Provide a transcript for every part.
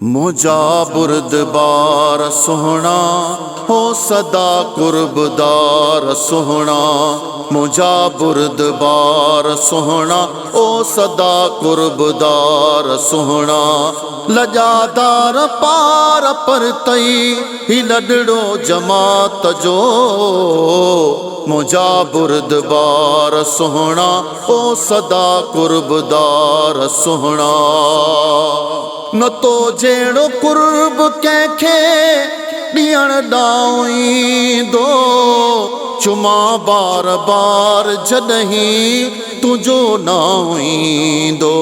मुझा बुरदबार सोहना हो सदा कुर्बदार सोहना। मुझा बुरदबार सोहना ओ सदा कुर्बदार सोहना। लजादार पार परतई ही लडड़ो जमात जो। मुझा बुरदबार सोहना ओ सदा कुर्बदार सोहना। न तो जेड़ो कुर्ब कैखे ॾियण ॾांईंदो चुमा बार बार जॾहिं तुंहिंजो नाईंदो।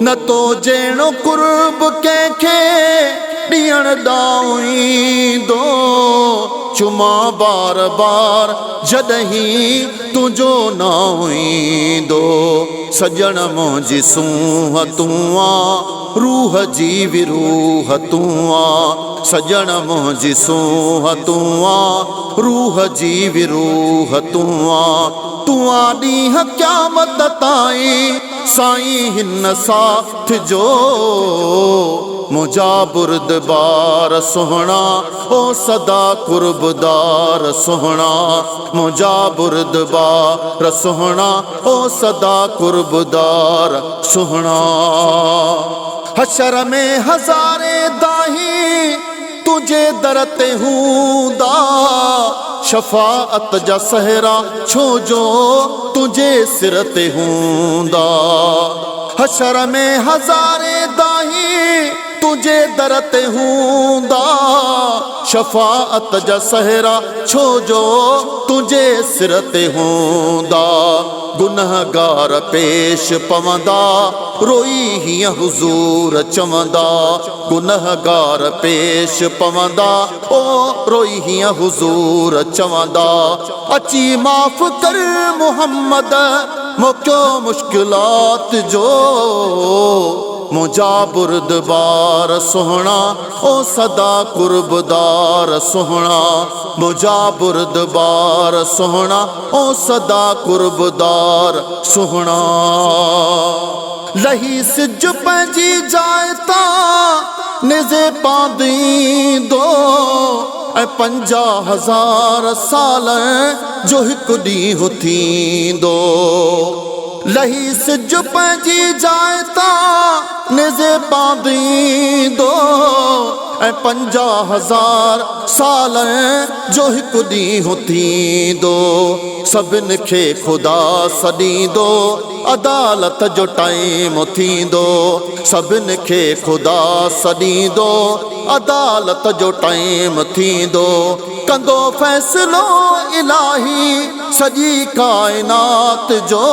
न तो जेड़ो कुर्ब कैखे ॾियण ॾांईंदो चुमा बार बार जॾहिं तुंहिंजो नाईंदो। सजण मुंहिंजी सूंह तूं आ रूह जी विरूह तूं आ। सजण मुंहिंजी सूंह तूं आ रूह जी विरूह तूं आ। तूं आ ॾींहं क़यामत ताईं साईं हिन साथ जो। मुझा बुरदबार सोहना ओ सदा कुर्बदार सोहना। मुझा बुरदबार सोहना ओ सदा कुर्बदार सोहना। हशर में हज़ारे दाही तुझे दर ते हूंदा शफाअत जा सहरा छो जो तुझे सिर ते हूंदा। हशर में हज़ारे दाही तुझे दर ते हूंदा शफाअत जा सहरा छो जो तुझे सिर ते हूंदा। गुनहगार पेश पवंदा रोई हीअं हुज़ूर चवंदा। गुनहगार पेश पवंदा ओ रोई हीअं हुज़ूर चवंदा। अची माफ़ कर मुहम्मद मोकियो मुश्किलात जो। मुझा बुरदबार सोहना ओ सदा कुर्बदार सोहना। मुझा बुरदबार सोहना ओ सदा कुर्बदार सोहना। लही सिज पंहिंजी जाइ तां निज़े पांदींदो ऐं 50,000 साल जो हिकु ॾींहुं थींदो। लही सिज पंहिंजी जाइ तां निज़े पांदींदो ऐं 50,000 साल जो हिकु ॾींहुं थींदो। सभिनि खे ख़ुदा सॾींदो अदालत जो टाइम थींदो। सभिनि खे ख़ुदा सॾींदो अदालत जो टाइम थींदो। कंदो फ़ैसिलो इलाही सॼी काइनात जो।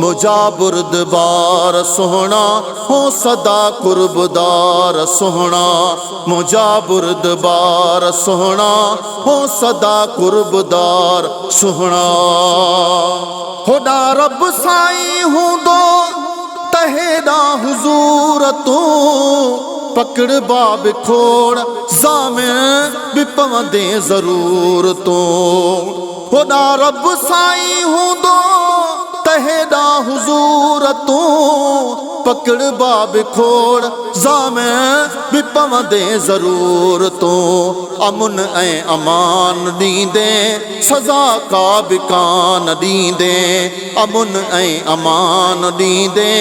मुझा बुरदबार सोहना हो सदा कुर्बदार सोहना। मुझा बुरदबार सोहना हो सदा कुर्बदार सोहना। होॾा रब साईं हूंदो त हेॾा हुज़ूर तूं पकड़ बाब खोड़ ज़ामे बि पवंदे ज़रूर तूं। होॾा रब साईं हूंदो त हेॾा हुज़ूर तूं पकड़ बाब खोड़ ज़ामे बि पवंदे ज़रूर तूं। अमुन ऐं अमान ॾींदे सज़ा का बि कान ॾींदे। अमुन ऐं अमान ॾींदे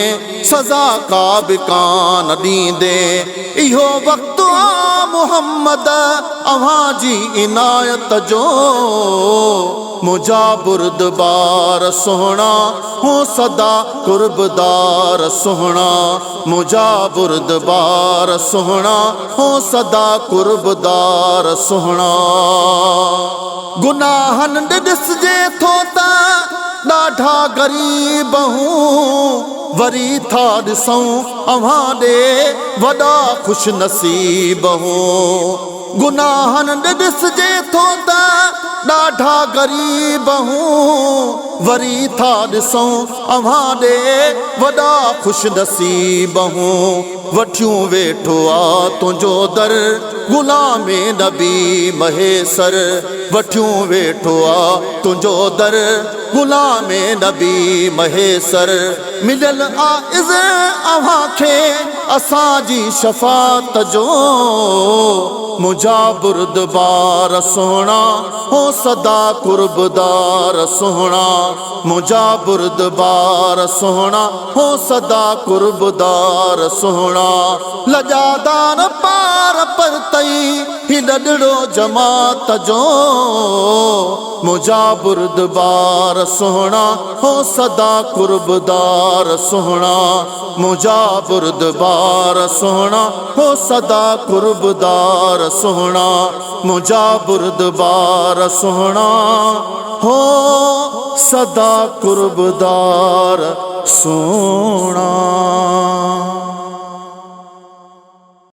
सज़ा का बि कान ॾींदे। इहो वक़्तु आ मुहम्मद अव्हां जी इनायत जो। मुझा बुरदबार सोहना हो सदा कुर्बदार सोहना। मुझा बुरदबार सोहना हो सदा कुर्बदार सोहना। गुनाहन ॾिसजे थो त ॾाढा ग़रीब हूं वरी था ॾिसूं अव्हां ॾे वॾा ख़ुशि नसीब हूं। गुनाहन ॾिसजे थो त ॾाढा ग़रीब हूं वरी था ॾिसूं अव्हां ॾे वॾा ख़ुशि नसीब हूं। वठियूं वेठो आ तुंहिंजो दर गुलामे नबी महेसर। वठियूं वेठो आ तुंहिंजो दर गुलामे नबी महेसर। मिलियल आ इज़ अव्हां खे असांजी शफ़ात जो मुंहिंजा बुरदबार सोहणा हो सदा कुर्बदार सोहणा मुंहिंजा बुरदबार सोहणा हो सदा कुर्बदार सोहणा लजादार पार परतई ही नंढड़ो जमात जो मुंहिंजा बुरदबार सोहणा हो सदा कुर्बदार सोहणा मुंहिंजा बुरदबार सोहणा हो सदा कुर्बदार सोहणा मुंहिंजा बुरदबार सोहणा हो सदा कुर्बदार सोहणा।